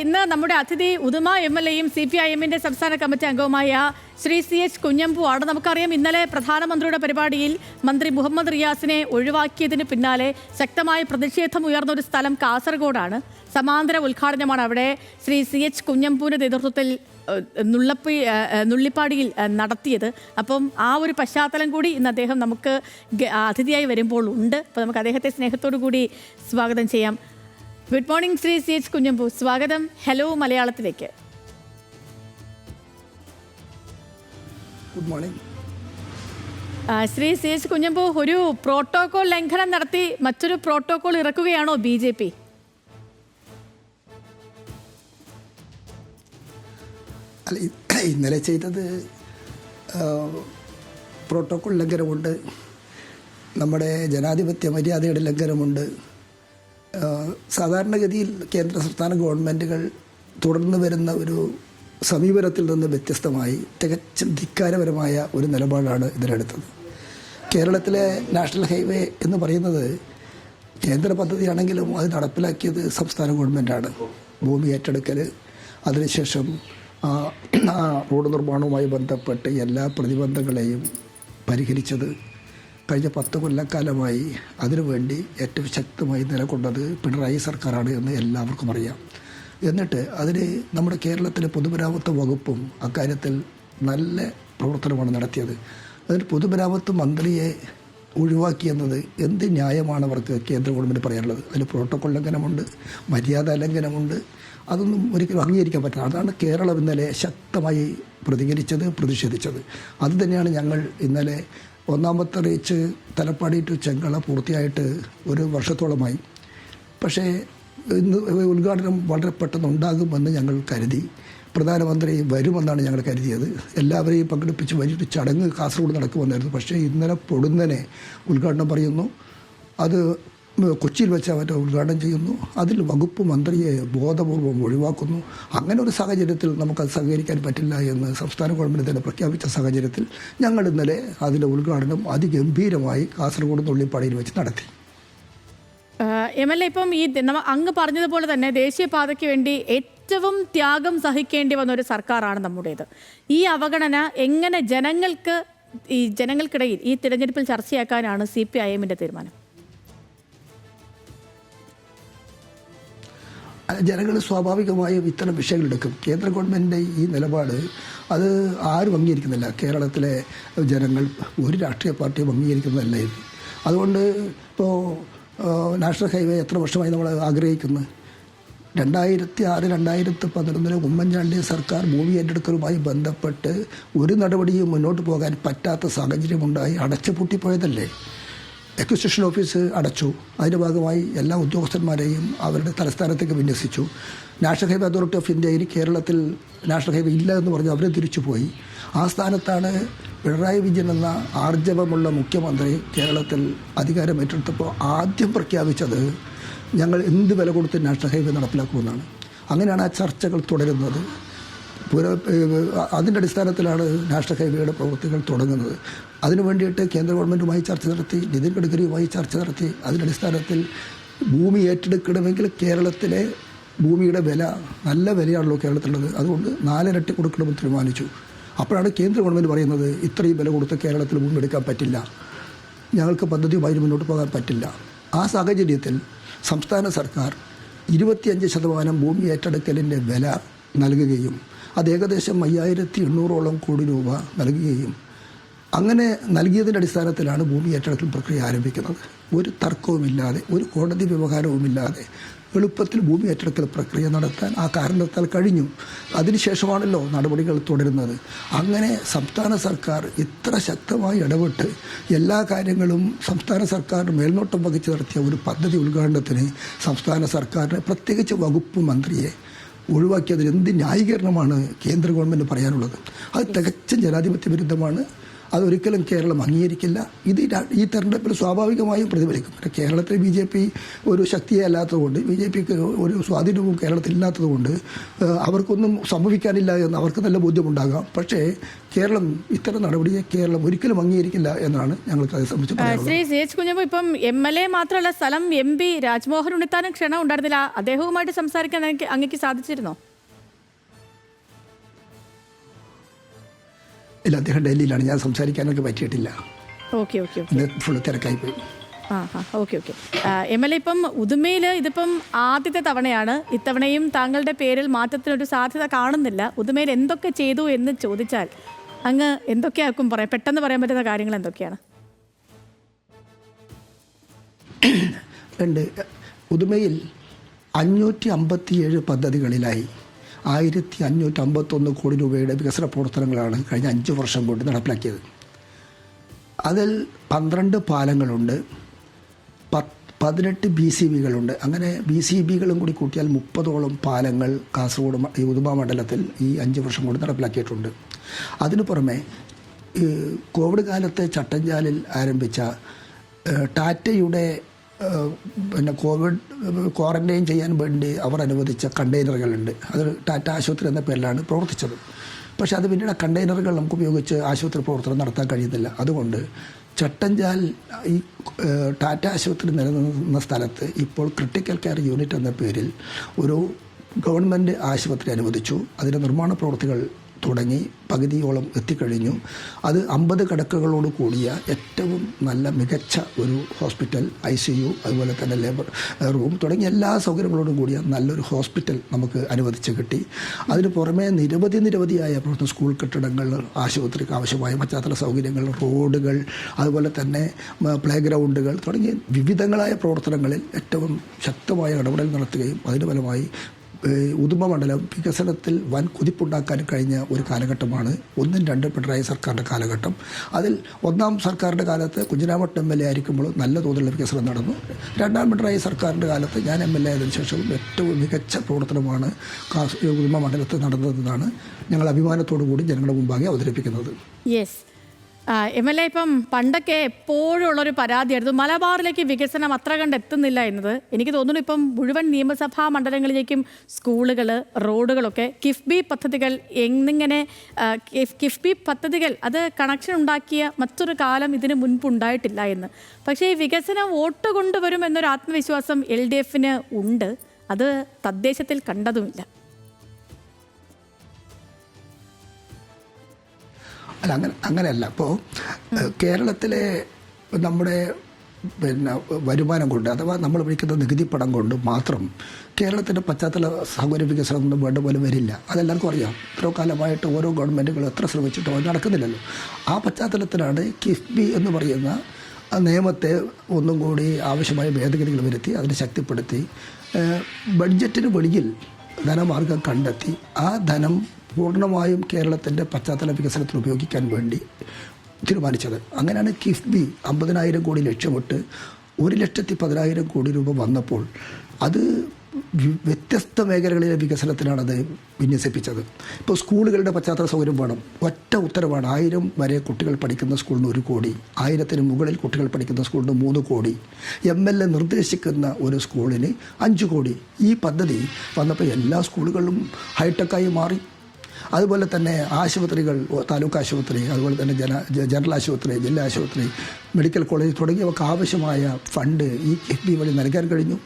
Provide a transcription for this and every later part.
ഇന്ന് നമ്മുടെ അതിഥി ഉദുമ MLA-യും CPIM-ന്റെ സംസ്ഥാന കമ്മിറ്റി അംഗവുമായ ശ്രീ CH കുഞ്ഞമ്പു ആണ്. നമുക്കറിയാം, ഇന്നലെ പ്രധാനമന്ത്രിയുടെ പരിപാടിയിൽ മന്ത്രി മുഹമ്മദ് റിയാസിനെ ഒഴിവാക്കിയതിന് പിന്നാലെ ശക്തമായ പ്രതിഷേധം ഉയർന്ന ഒരു സ്ഥലം കാസർഗോഡാണ്. സമാന്തര ഉദ്ഘാടനമാണ് അവിടെ ശ്രീ CH കുഞ്ഞമ്പുവിന്റെ നേതൃത്വത്തിൽ നുള്ളിപ്പാടിയിൽ നടത്തിയത്. അപ്പം ആ ഒരു പശ്ചാത്തലം കൂടി ഇന്ന് അദ്ദേഹം നമുക്ക് അതിഥിയായി വരുമ്പോൾ ഉണ്ട്. അപ്പോൾ നമുക്ക് അദ്ദേഹത്തെ സ്നേഹത്തോടു കൂടി സ്വാഗതം ചെയ്യാം. Good morning Shri CH Kunhambu, സ്വാഗതം ഹലോ മലയാളത്തിലേക്ക്. Good morning. Shri CH Kunhambu, ഒരു പ്രോട്ടോകോൾ ലംഘനം നടത്തി മറ്റൊരു പ്രോട്ടോകോൾ ഇറക്കുകയാണോ BJP? അല്ല, ഇന്നലെ ചെയ്തത് പ്രോട്ടോകോൾ ലംഘനമുണ്ട്, നമ്മുടെ ജനാധിപത്യ മര്യാദയുടെ ലംഘനമുണ്ട്. സാധാരണഗതിയിൽ കേന്ദ്ര സംസ്ഥാന ഗവൺമെൻറ്റുകൾ തുടർന്ന് വരുന്ന ഒരു സമീപനത്തിൽ നിന്ന് വ്യത്യസ്തമായി തികച്ചും ധിക്കാരപരമായ ഒരു നിലപാടാണ് ഇതിലെടുത്തത്. കേരളത്തിലെ നാഷണൽ ഹൈവേ എന്ന് പറയുന്നത് കേന്ദ്ര പദ്ധതിയാണെങ്കിലും അത് നടപ്പിലാക്കിയത് സംസ്ഥാന ഗവൺമെൻറ്റാണ്. ഭൂമി ഏറ്റെടുക്കൽ, അതിനുശേഷം റോഡ് നിർമ്മാണവുമായി ബന്ധപ്പെട്ട് എല്ലാ പ്രതിബന്ധങ്ങളെയും പരിഹരിച്ചത് കഴിഞ്ഞ 10 കൊല്ലക്കാലമായി അതിനുവേണ്ടി ഏറ്റവും ശക്തമായി നിലകൊണ്ടത് പിണറായി സർക്കാരാണ് എന്ന് എല്ലാവർക്കും അറിയാം. എന്നിട്ട് അതിന് നമ്മുടെ കേരളത്തിലെ പൊതുമരാമത്ത് വകുപ്പും അക്കാര്യത്തിൽ നല്ല പ്രവർത്തനമാണ് നടത്തിയത്. അതിന് പൊതുമരാമത്ത് മന്ത്രിയെ ഒഴിവാക്കിയെന്നത് എന്ത് ന്യായമാണ് അവർക്ക് കേന്ദ്ര ഗവൺമെൻറ് പറയാനുള്ളത്? അതിൽ പ്രോട്ടോകോൾ ലംഘനമുണ്ട്, മര്യാദാ ലംഘനമുണ്ട്. അതൊന്നും ഒരിക്കലും അംഗീകരിക്കാൻ പറ്റില്ല. അതാണ് കേരളം ഇന്നലെ ശക്തമായി പ്രതിഷേധിച്ചത്. അതുതന്നെയാണ് ഞങ്ങൾ ഇന്നലെ ഒന്നാമത്തെ റീച്ച് തലപ്പാടി ടു ചെങ്കള പൂർത്തിയായിട്ട് 1 വർഷത്തോളമായി. പക്ഷേ ഇന്ന് ഉദ്ഘാടനം വളരെ പെട്ടെന്ന് ഉണ്ടാകുമെന്ന് ഞങ്ങൾ കരുതി. പ്രധാനമന്ത്രി വരുമെന്നാണ് ഞങ്ങൾ കരുതിയത്. എല്ലാവരെയും പങ്കെടുപ്പിച്ച് വലിയൊരു ചടങ്ങ് കാസർഗോഡ് നടക്കുമെന്നായിരുന്നു. പക്ഷേ ഇന്നലെ പൊടുന്നനെ ഉദ്ഘാടനം പറയുന്നു, അത് കൊച്ചിയിൽ വെച്ച് അവരെ ഉദ്ഘാടനം ചെയ്യുന്നു, അതിൽ വകുപ്പ് മന്ത്രിയെ ബോധപൂർവം ഒഴിവാക്കുന്നു. അങ്ങനെ ഒരു സാഹചര്യത്തിൽ നമുക്കത് സഹകരിക്കാൻ പറ്റില്ല എന്ന് സംസ്ഥാന ഗവൺമെൻറ് തന്നെ പ്രഖ്യാപിച്ച സാഹചര്യത്തിൽ ഞങ്ങൾ ഇന്നലെ അതിൻ്റെ ഉദ്ഘാടനം അതിഗംഭീരമായി കാസർഗോഡ് നുള്ളിപ്പാടിയിൽ വെച്ച് നടത്തി. MLA, ഇപ്പം ഈ അങ്ങ് പറഞ്ഞതുപോലെ തന്നെ ദേശീയപാതയ്ക്ക് വേണ്ടി ഏറ്റവും ത്യാഗം സഹിക്കേണ്ടി വന്ന ഒരു സർക്കാരാണ് നമ്മുടേത്. ഈ അവഗണന എങ്ങനെ ജനങ്ങൾക്കിടയിൽ ഈ തിരഞ്ഞെടുപ്പിൽ ചർച്ചയാക്കാനാണ് CPIM-ന്റെ തീരുമാനം? ജനങ്ങൾ സ്വാഭാവികമായും ഇത്തരം വിഷയങ്ങളെടുക്കും. കേന്ദ്ര ഗവൺമെൻറ്റിൻ്റെ ഈ നിലപാട് അത് ആരും അംഗീകരിക്കുന്നില്ല. കേരളത്തിലെ ജനങ്ങൾ ഒരു രാഷ്ട്രീയ പാർട്ടിയും അംഗീകരിക്കുന്നതല്ല ഇത്. അതുകൊണ്ട് ഇപ്പോൾ നാഷണൽ ഹൈവേ എത്ര വർഷമായി നമ്മൾ ആഗ്രഹിക്കുന്നു. 2006-2011 ഉമ്മൻചാണ്ടി സർക്കാർ ഭൂമി ഏറ്റെടുക്കലുമായി ബന്ധപ്പെട്ട് ഒരു നടപടിയും മുന്നോട്ട് പോകാൻ പറ്റാത്ത സാഹചര്യമുണ്ടായി അടച്ചുപൂട്ടിപ്പോയതല്ലേ. എക്വിസിഷൻ ഓഫീസ് അടച്ചു. അതിൻ്റെ ഭാഗമായി എല്ലാ ഉദ്യോഗസ്ഥന്മാരെയും അവരുടെ തലസ്ഥാനത്തേക്ക് വിന്യസിച്ചു. നാഷണൽ ഹൈവേ അതോറിറ്റി ഓഫ് ഇന്ത്യയിൽ കേരളത്തിൽ നാഷണൽ ഹൈവേ ഇല്ല എന്ന് പറഞ്ഞ് അവർ തിരിച്ചുപോയി. ആ സ്ഥാനത്താണ് പിണറായി വിജയൻ എന്ന ആർജവമുള്ള മുഖ്യമന്ത്രി കേരളത്തിൽ അധികാരം ഏറ്റെടുത്തപ്പോൾ ആദ്യം പ്രഖ്യാപിച്ചത് ഞങ്ങൾ എന്ത് വില കൊടുത്ത് നാഷണൽ ഹൈവേ നടപ്പിലാക്കുമെന്നാണ്. അങ്ങനെയാണ് ആ ചർച്ചകൾ തുടരുന്നത്. അതിൻ്റെ അടിസ്ഥാനത്തിലാണ് നാഷണൽ ഹൈവേയുടെ പ്രവൃത്തികൾ തുടങ്ങുന്നത്. അതിനു വേണ്ടിയിട്ട് കേന്ദ്ര ഗവൺമെൻറ്റുമായി ചർച്ച നടത്തി, നിതിൻ ഗഡ്കരിയുമായി ചർച്ച നടത്തി. അതിൻ്റെ അടിസ്ഥാനത്തിൽ ഭൂമി ഏറ്റെടുക്കണമെങ്കിൽ കേരളത്തിലെ ഭൂമിയുടെ വില നല്ല വിലയാണല്ലോ കേരളത്തിലുള്ളത്, അതുകൊണ്ട് 4 ഇരട്ടി കൊടുക്കണമെന്ന് തീരുമാനിച്ചു. അപ്പോഴാണ് കേന്ദ്ര ഗവൺമെൻറ് പറയുന്നത് ഇത്രയും വില കൊടുത്ത് കേരളത്തിൽ ഭൂമി എടുക്കാൻ പറ്റില്ല, ഞങ്ങൾക്ക് പദ്ധതിയുമായി മുന്നോട്ട് പോകാൻ പറ്റില്ല. ആ സാഹചര്യത്തിൽ സംസ്ഥാന സർക്കാർ 25% ഭൂമി ഏറ്റെടുക്കലിൻ്റെ വില നൽകുകയും അത് ഏകദേശം 5800 കോടി രൂപ നൽകുകയും അങ്ങനെ നൽകിയതിൻ്റെ അടിസ്ഥാനത്തിലാണ് ഭൂമി ഏറ്റെടുക്കൽ പ്രക്രിയ ആരംഭിക്കുന്നത്. ഒരു തർക്കവുമില്ലാതെ, ഒരു കോടതി വ്യവഹാരവുമില്ലാതെ എളുപ്പത്തിൽ ഭൂമി ഏറ്റെടുക്കൽ പ്രക്രിയ നടത്താൻ ആ കാരണത്താൽ കഴിഞ്ഞു. അതിനുശേഷമാണല്ലോ നടപടികൾ തുടരുന്നത്. അങ്ങനെ സംസ്ഥാന സർക്കാർ ഇത്ര ശക്തമായി ഇടപെട്ട് എല്ലാ കാര്യങ്ങളും സംസ്ഥാന സർക്കാർ മേൽനോട്ടം വഹിച്ച് നടത്തിയ ഒരു പദ്ധതി ഉദ്ഘാടനത്തിന് സംസ്ഥാന സർക്കാരിനെ, പ്രത്യേകിച്ച് വകുപ്പ് മന്ത്രിയെ ഒഴിവാക്കിയതിൽ എന്ത് ന്യായീകരണമാണ് കേന്ദ്ര ഗവൺമെൻറ് പറയാനുള്ളത്? അത് തികച്ചും ജനാധിപത്യ വിരുദ്ധമാണ്. അതൊരിക്കലും കേരളം അംഗീകരിക്കില്ല. ഇത് ഈ തെരഞ്ഞെടുപ്പിൽ സ്വാഭാവികമായും പ്രതിഫലിക്കും. പിന്നെ കേരളത്തിൽ BJP ഒരു ശക്തിയെ അല്ലാത്തതുകൊണ്ട്, BJPക്ക് ഒരു സ്വാധീനവും കേരളത്തിൽ ഇല്ലാത്തതുകൊണ്ട് അവർക്കൊന്നും സംഭവിക്കാനില്ല എന്ന് അവർക്ക് നല്ല ബോധ്യമുണ്ടാകാം. പക്ഷേ കേരളം ഇത്തരം നടപടിയെ കേരളം ഒരിക്കലും അംഗീകരിക്കില്ല എന്നാണ് ഞങ്ങൾക്ക് അത് സംബന്ധിച്ച് പറയാനുള്ളത്. ശ്രീ CH കുഞ്ഞമ്പു, ഇപ്പം MLA മാത്രമല്ല സ്ഥലം MP രാജ്മോഹൻ ഉണ്ണിത്താനും ക്ഷണം ഉണ്ടായിരുന്നില്ല. അദ്ദേഹവുമായിട്ട് സംസാരിക്കാൻ അങ്ങേക്ക് സാധിച്ചിരുന്നോ? ഇല്ല, അദ്ദേഹം ഡൽഹിയിലാണ്. ഞാൻ സംസാരിക്കാനൊക്കെ പറ്റിയിട്ടില്ല. ഓക്കെ ഫുള്ള് തിരക്കായി പോയി. ഓക്കെ MLA ഇപ്പം ഉദുമയിൽ ഇതിപ്പം ആദ്യത്തെ തവണയാണ്. ഇത്തവണയും താങ്കളുടെ പേരിൽ മാറ്റത്തിനൊരു സാധ്യത കാണുന്നില്ല. ഉദുമയിൽ എന്തൊക്കെ ചെയ്തു എന്ന് ചോദിച്ചാൽ അങ്ങ് എന്തൊക്കെയാക്കും പറയാം? പെട്ടെന്ന് പറയാൻ പറ്റുന്ന കാര്യങ്ങൾ എന്തൊക്കെയാണ്? ഉദുമയിൽ 557 പദ്ധതികളിലായി 1551 കോടി രൂപയുടെ വികസന പ്രവർത്തനങ്ങളാണ് കഴിഞ്ഞ 5 വർഷം കൊണ്ട് നടപ്പിലാക്കിയത്. അതിൽ 12 പാലങ്ങളുണ്ട്, 18 BCBകളുണ്ട്. അങ്ങനെ BCBകളും കൂടി കൂട്ടിയാൽ 30ഓളം പാലങ്ങൾ കാസർഗോഡ് ഉദുമ മണ്ഡലത്തിൽ ഈ 5 വർഷം കൊണ്ട് നടപ്പിലാക്കിയിട്ടുണ്ട്. അതിനു പുറമെ കോവിഡ് കാലത്ത് ചട്ടഞ്ചാലിൽ ആരംഭിച്ച ടാറ്റയുടെ പിന്നെ കോവിഡ് ക്വാറന്റൈൻ ചെയ്യാൻ വേണ്ടി അവർ അനുവദിച്ച കണ്ടെയ്നറുകളുണ്ട്. അത് ടാറ്റ ആശുപത്രി എന്ന പേരിലാണ് പ്രവർത്തിച്ചത്. പക്ഷേ അത് പിന്നീട് കണ്ടെയ്നറുകൾ നമുക്ക് ഉപയോഗിച്ച് ആശുപത്രി പ്രവർത്തനം നടത്താൻ കഴിയുന്നില്ല. അതുകൊണ്ട് ചട്ടഞ്ചാൽ ഈ ടാറ്റ ആശുപത്രി നിലനിന്ന സ്ഥലത്ത് ഇപ്പോൾ ക്രിട്ടിക്കൽ കെയർ യൂണിറ്റ് എന്ന പേരിൽ ഒരു ഗവൺമെൻറ് ആശുപത്രി അനുവദിച്ചു. അതിൻ്റെ നിർമ്മാണ പ്രവൃത്തികൾ തുടങ്ങി പകുതിയോളം എത്തിക്കഴിഞ്ഞു. അത് 50 കിടക്കകളോട് കൂടിയ ഏറ്റവും നല്ല മികച്ച ഒരു ഹോസ്പിറ്റൽ, ICU, അതുപോലെ തന്നെ ലേബർ റൂം തുടങ്ങിയ എല്ലാ സൗകര്യങ്ങളോടും കൂടിയ നല്ലൊരു ഹോസ്പിറ്റൽ നമുക്ക് അനുവദിച്ച് കിട്ടി. അതിന് പുറമെ നിരവധിയായ സ്കൂൾ കെട്ടിടങ്ങൾ, ആശുപത്രിക്ക് ആവശ്യമായ പശ്ചാത്തല സൗകര്യങ്ങൾ, റോഡുകൾ, അതുപോലെ തന്നെ പ്ലേ ഗ്രൗണ്ടുകൾ തുടങ്ങിയ വിവിധങ്ങളായ പ്രവർത്തനങ്ങളിൽ ഏറ്റവും ശക്തമായ ഇടപെടൽ നടത്തുകയും അതിന് ഫലമായി ഉദുമ മണ്ഡലം വികസനത്തിൽ വൻ കുതിപ്പുണ്ടാക്കാൻ കഴിഞ്ഞ ഒരു കാലഘട്ടമാണ് 1-2 പിണറായി സർക്കാരിൻ്റെ കാലഘട്ടം. അതിൽ ഒന്നാം സർക്കാരിൻ്റെ കാലത്ത് കുഞ്ഞിരാമട്ട് MLA ആയിരിക്കുമ്പോൾ നല്ല തോതിലുള്ള വികസനം നടന്നു. 2ാം പിണറായി സർക്കാരിൻ്റെ കാലത്ത് ഞാൻ MLA ആയതിനു ശേഷവും ഏറ്റവും മികച്ച പ്രവർത്തനമാണ് ഉദുമ മണ്ഡലത്തിൽ നടന്നതെന്നാണ് ഞങ്ങൾ അഭിമാനത്തോടു കൂടി ജനങ്ങളുടെ മുമ്പാകെ അവതരിപ്പിക്കുന്നത്. യെസ് MLA, ഇപ്പം പണ്ടൊക്കെ എപ്പോഴും ഉള്ളൊരു പരാതിയായിരുന്നു മലബാറിലേക്ക് വികസനം അത്ര കണ്ട് എത്തുന്നില്ല എന്നത്. എനിക്ക് തോന്നുന്നു ഇപ്പം മുഴുവൻ നിയമസഭാ മണ്ഡലങ്ങളിലേക്കും സ്കൂളുകൾ, റോഡുകളൊക്കെ കിഫ്ബി പദ്ധതികൾ എന്നിങ്ങനെ കിഫ്ബി പദ്ധതികൾ അത് കണക്ഷൻ ഉണ്ടാക്കിയ മറ്റൊരു കാലം ഇതിന് മുൻപുണ്ടായിട്ടില്ല എന്ന്. പക്ഷേ ഈ വികസനം വോട്ട് കൊണ്ടുവരും എന്നൊരു ആത്മവിശ്വാസം LDFന് ഉണ്ട്. അത് തദ്ദേശത്തിൽ കണ്ടതുമില്ല. അല്ല, അങ്ങനെയല്ല. അപ്പോൾ കേരളത്തിലെ നമ്മുടെ പിന്നെ വരുമാനം കൊണ്ട്, അഥവാ നമ്മൾ വിളിക്കുന്ന നികുതി പണം കൊണ്ട് മാത്രം കേരളത്തിൻ്റെ പശ്ചാത്തല സൗകര്യ വികസനം ഒന്നും വേണ്ട പോലെ വരില്ല. അതെല്ലാവർക്കും അറിയാം. ഇത്രയോ കാലമായിട്ട് ഓരോ ഗവൺമെൻറ്റുകളും എത്ര ശ്രമിച്ചിട്ടും അത് നടക്കുന്നില്ലല്ലോ. ആ പശ്ചാത്തലത്തിലാണ് കിഫ്ബി എന്ന് പറയുന്ന നിയമത്തെ ഒന്നും കൂടി ആവശ്യമായ ഭേദഗതികൾ വരുത്തി അതിനെ ശക്തിപ്പെടുത്തി ബഡ്ജറ്റിന് വെളിയിൽ ധനമാർഗം കണ്ടെത്തി ആ ധനം പൂർണ്ണമായും കേരളത്തിൻ്റെ പശ്ചാത്തല വികസനത്തിന് ഉപയോഗിക്കാൻ വേണ്ടി തീരുമാനിച്ചത്. അങ്ങനെയാണ് കിഫ്ബി 50,000 കോടി ലക്ഷ്യമിട്ട് 1,10,000 കോടി രൂപ വന്നപ്പോൾ അത് വ്യത്യസ്ത മേഖലകളിലെ വികസനത്തിനാണത് വിന്യസിപ്പിച്ചത്. ഇപ്പോൾ സ്കൂളുകളുടെ പശ്ചാത്തല സൗകര്യം വേണം. ഒറ്റ ഉത്തരവാണ്. 1000 വരെ കുട്ടികൾ പഠിക്കുന്ന സ്കൂളിന് 1 കോടി, 1000-ന് മുകളിൽ കുട്ടികൾ പഠിക്കുന്ന സ്കൂളിന് 3 കോടി, MLA നിർദ്ദേശിക്കുന്ന ഒരു സ്കൂളിന് 5 കോടി. ഈ പദ്ധതി വന്നപ്പോൾ എല്ലാ സ്കൂളുകളിലും ഹൈടെക്കായി മാറി. അതുപോലെ തന്നെ ആശുപത്രികൾ, താലൂക്ക് ആശുപത്രി, അതുപോലെ തന്നെ ജനറൽ ആശുപത്രി, ജില്ലാ ആശുപത്രി, മെഡിക്കൽ കോളേജ് തുടങ്ങിയവർക്ക് ആവശ്യമായ ഫണ്ട് ഈ കിഫ്ബി വഴി നൽകാൻ കഴിഞ്ഞു.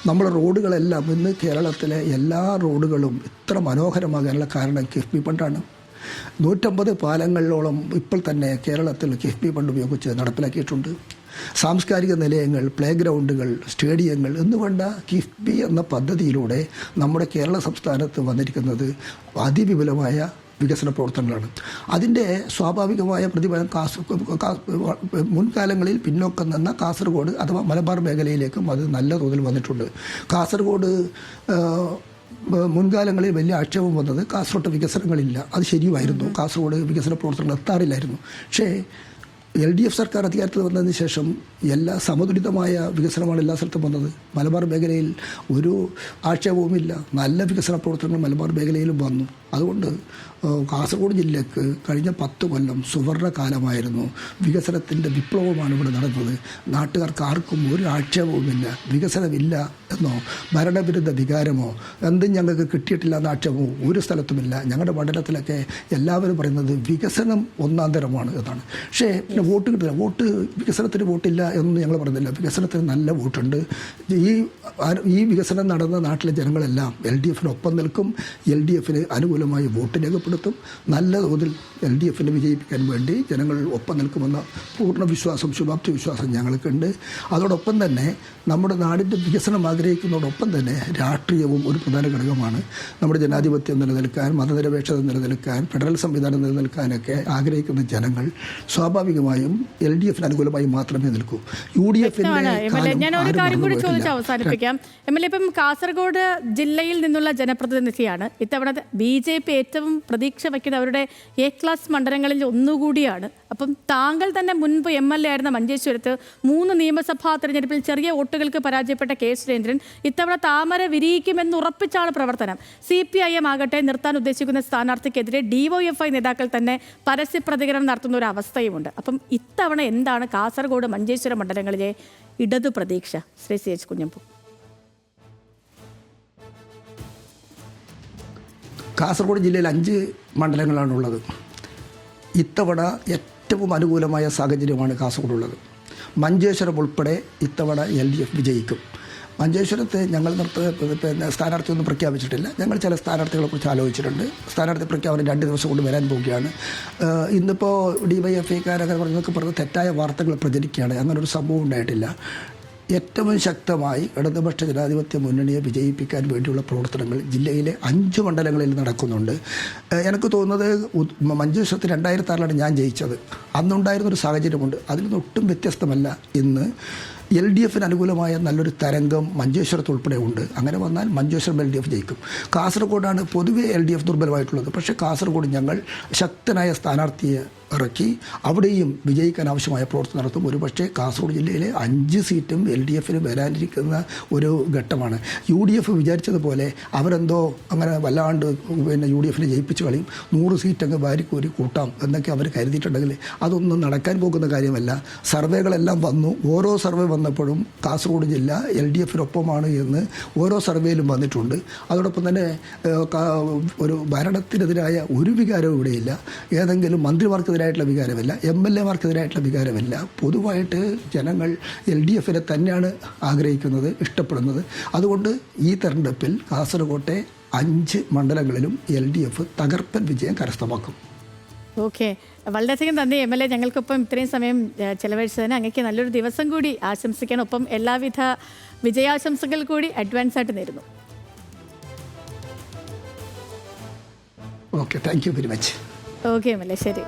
നമ്മുടെ റോഡുകളെല്ലാം ഇന്ന് കേരളത്തിലെ എല്ലാ റോഡുകളും ഇത്ര മനോഹരമാകാനുള്ള കാരണം കിഫ്ബി ഫണ്ടാണ്. 150 പാലങ്ങളിലോളം ഇപ്പോൾ തന്നെ കേരളത്തിൽ കിഫ്ബി ഫണ്ട് ഉപയോഗിച്ച് നടപ്പിലാക്കിയിട്ടുണ്ട്. സാംസ്കാരിക നിലയങ്ങൾ, പ്ലേ ഗ്രൗണ്ടുകൾ, സ്റ്റേഡിയങ്ങൾ എന്നുവേണ്ട കിഫ്ബി എന്ന പദ്ധതിയിലൂടെ നമ്മുടെ കേരള സംസ്ഥാനത്ത് വന്നിരിക്കുന്നത് അതിവിപുലമായ വികസന പ്രവർത്തനങ്ങളാണ്. അതിൻ്റെ സ്വാഭാവികമായ പ്രതിഫലം മുൻകാലങ്ങളിൽ പിന്നോക്കം നിന്ന കാസർഗോഡ് അഥവാ മലബാർ മേഖലയിലേക്കും അത് നല്ല തോതിൽ വന്നിട്ടുണ്ട്. കാസർഗോഡ് മുൻകാലങ്ങളിൽ വലിയ ആക്ഷേപം വന്നത് കാസർഗോഡ് വികസനങ്ങളില്ല, അത് ശരിയുമായിരുന്നു. കാസർഗോഡ് വികസന പ്രവർത്തനങ്ങൾ എത്താറില്ലായിരുന്നു. പക്ഷേ LDF സർക്കാർ അധികാരത്തിൽ വന്നതിന് ശേഷം എല്ലാ സമതുലിതമായ വികസനമാണ് എല്ലാ സ്ഥലത്തും വന്നത്. മലബാർ മേഖലയിൽ ഒരു ആക്ഷേപവുമില്ല. നല്ല വികസന പ്രവർത്തനങ്ങൾ മലബാർ മേഖലയിലും വന്നു. അതുകൊണ്ട് കാസർഗോഡ് ജില്ലയ്ക്ക് കഴിഞ്ഞ 10 കൊല്ലം സുവർണ കാലമായിരുന്നു. വികസനത്തിൻ്റെ വിപ്ലവമാണ് ഇവിടെ നടന്നത്. നാട്ടുകാർക്ക് ആർക്കും ഒരു ആക്ഷേപവുമില്ല. വികസനമില്ല എന്നോ ഭരണവിരുദ്ധ വികാരമോ എന്തും ഞങ്ങൾക്ക് കിട്ടിയിട്ടില്ല എന്ന ആക്ഷേപമോ ഒരു സ്ഥലത്തുമില്ല. ഞങ്ങളുടെ മണ്ഡലത്തിലൊക്കെ എല്ലാവരും പറയുന്നത് വികസനം ഒന്നാം തരമാണ് എന്നാണ്. പക്ഷേ പിന്നെ വോട്ട് കിട്ടില്ല. വികസനത്തിന് വോട്ടില്ല എന്നൊന്നും ഞങ്ങൾ പറയുന്നില്ല. വികസനത്തിന് നല്ല വോട്ടുണ്ട്. ഈ വികസനം നടന്ന നാട്ടിലെ ജനങ്ങളെല്ലാം LDFിനൊപ്പം നിൽക്കും. LDFിന് അനുകൂലമായി വോട്ട് രേഖപ്പെടുത്തും. നല്ല തോതിൽ LDFിനെ വിജയിപ്പിക്കാൻ വേണ്ടി ജനങ്ങൾ ഒപ്പം നിൽക്കുമെന്ന പൂർണ്ണ വിശ്വാസം, ശുഭാപ്തി വിശ്വാസം ഞങ്ങൾക്കുണ്ട്. അതോടൊപ്പം തന്നെ നമ്മുടെ നാടിൻ്റെ വികസനം ആഗ്രഹിക്കുന്നതോടൊപ്പം തന്നെ രാഷ്ട്രീയവും ഒരു പ്രധാന ഘടകമാണ്. നമ്മുടെ ജനാധിപത്യം നിലനിൽക്കാൻ, മതനിരപേക്ഷത നിലനിൽക്കാൻ, ഫെഡറൽ സംവിധാനം നിലനിൽക്കാനൊക്കെ ആഗ്രഹിക്കുന്ന ജനങ്ങൾ സ്വാഭാവികമായും LDFിന് അനുകൂലമായി മാത്രമേ നിൽക്കൂ. ഞാൻ ഒരു കാര്യം കൂടി ചോദിച്ച് അവസാനിപ്പിക്കാം. MLA ഇപ്പം കാസർഗോഡ് ജില്ലയിൽ നിന്നുള്ള ജനപ്രതിനിധിയാണ്. ഇത്തവണ BJP ഏറ്റവും പ്രതീക്ഷ വയ്ക്കുന്ന അവരുടെ A ക്ലാസ് മണ്ഡലങ്ങളിൽ ഒന്നുകൂടിയാണ്. അപ്പം താങ്കൾ തന്നെ മുൻപ് MLA ആയിരുന്ന മഞ്ചേശ്വരത്ത് 3 നിയമസഭാ തെരഞ്ഞെടുപ്പിൽ ചെറിയ വോട്ടുകൾക്ക് പരാജയപ്പെട്ട K സുരേന്ദ്രൻ ഇത്തവണ താമര വിരിയിക്കുമെന്ന് ഉറപ്പിച്ചാണ് പ്രവർത്തനം. CPIM ആകട്ടെ നിർത്താൻ ഉദ്ദേശിക്കുന്ന സ്ഥാനാർത്ഥിക്കെതിരെ DYFI നേതാക്കൾ തന്നെ പരസ്യ പ്രതികരണം നടത്തുന്ന ഒരു അവസ്ഥയുമുണ്ട്. അപ്പം ഇത്തവണ എന്താണ് കാസർഗോഡ് മഞ്ചേശ്വരം മണ്ഡലങ്ങളിലെ ഇടതു പ്രതീക്ഷ, ശ്രീ CH കുഞ്ഞമ്പു? കാസർഗോഡ് ജില്ലയിൽ 5 മണ്ഡലങ്ങളാണുള്ളത്. ഇത്തവണ ഏറ്റവും അനുകൂലമായ സാഹചര്യമാണ് കാസർഗോഡുള്ളത്. മഞ്ചേശ്വരം ഉൾപ്പെടെ ഇത്തവണ LDF വിജയിക്കും. മഞ്ചേശ്വരത്ത് ഞങ്ങൾ സ്ഥാനാർത്ഥിയൊന്നും പ്രഖ്യാപിച്ചിട്ടില്ല. ഞങ്ങൾ ചില സ്ഥാനാർത്ഥികളെക്കുറിച്ച് ആലോചിച്ചിട്ടുണ്ട്. സ്ഥാനാർത്ഥി പ്രഖ്യാപനം 2 ദിവസം കൊണ്ട് വരാൻ പോവുകയാണ്. ഇന്നിപ്പോൾ DYFIക്കാരൊക്കെ പറഞ്ഞ് തെറ്റായ വാർത്തകൾ പ്രചരിക്കുകയാണ്. അങ്ങനൊരു സംഭവം ഉണ്ടായിട്ടില്ല. ഏറ്റവും ശക്തമായി ഇടതുപക്ഷ ജനാധിപത്യ മുന്നണിയെ വിജയിപ്പിക്കാൻ വേണ്ടിയുള്ള പ്രവർത്തനങ്ങൾ ജില്ലയിലെ 5 മണ്ഡലങ്ങളിൽ നടക്കുന്നുണ്ട്. എനിക്ക് തോന്നുന്നത് മഞ്ചേശ്വരത്ത് 2006 ഞാൻ ജയിച്ചത്. അന്നുണ്ടായിരുന്നൊരു സാഹചര്യമുണ്ട്. അതിൽ നിന്ന് ഒട്ടും വ്യത്യസ്തമല്ല ഇന്ന്. LDFിന് അനുകൂലമായ നല്ലൊരു തരംഗം മഞ്ചേശ്വരത്ത് ഉൾപ്പെടെ ഉണ്ട്. അങ്ങനെ വന്നാൽ മഞ്ചേശ്വരം LDF ജയിക്കും. കാസർഗോഡാണ് പൊതുവെ LDF ദുർബലമായിട്ടുള്ളത്. പക്ഷേ കാസർഗോഡ് ഞങ്ങൾ ശക്തനായ സ്ഥാനാർത്ഥിയെ ഇറക്കി അവിടെയും വിജയിക്കാൻ ആവശ്യമായ പ്രവർത്തനം നടത്തും. ഒരുപക്ഷേ കാസർഗോഡ് ജില്ലയിലെ 5 സീറ്റും LDFിന് വരാനിരിക്കുന്ന ഒരു ഘട്ടമാണ്. UDF വിചാരിച്ചതുപോലെ അവരെന്തോ അങ്ങനെ വല്ലാണ്ട് UDFിനെ ജയിപ്പിച്ച് കളയും, 100 സീറ്റങ്ങ് വാരിക്കോരി കൂട്ടാം എന്നൊക്കെ അവർ കരുതിയിട്ടുണ്ടെങ്കിൽ അതൊന്നും നടക്കാൻ പോകുന്ന കാര്യമല്ല. സർവേകളെല്ലാം വന്നു. ഓരോ സർവേ വന്നപ്പോഴും കാസർഗോഡ് ജില്ല LDFിനൊപ്പമാണ് എന്ന് ഓരോ സർവേയിലും വന്നിട്ടുണ്ട്. അതോടൊപ്പം തന്നെ ഒരു ഭരണത്തിനെതിരായ ഒരു വികാരവും ഇവിടെയില്ല. ഏതെങ്കിലും മന്ത്രിമാർക്കെതിരായിട്ടുള്ള വികാരമില്ല, MLAമാർക്കെതിരായിട്ടുള്ള വികാരമില്ല. പൊതുവായിട്ട് ജനങ്ങൾ LDFിനെ തന്നെയാണ് ആഗ്രഹിക്കുന്നത്, ഇഷ്ടപ്പെടുന്നത്. അതുകൊണ്ട് ഈ തെരഞ്ഞെടുപ്പിൽ കാസർഗോട്ടെ 5 മണ്ഡലങ്ങളിലും LDF തകർപ്പൻ വിജയം കരസ്ഥമാക്കും. ഓക്കെ, വളരെയധികം നന്ദി MLA ഞങ്ങൾക്കൊപ്പം ഇത്രയും സമയം ചെലവഴിച്ചതിന്. അങ്ങേക്ക് നല്ലൊരു ദിവസം കൂടി ആശംസിക്കാൻ, ഒപ്പം എല്ലാവിധ വിജയാശംസകൾ കൂടി അഡ്വാൻസ് ആയിട്ട് നേരുന്നു. Okay, thank you very much. Okay MLA, ശരി.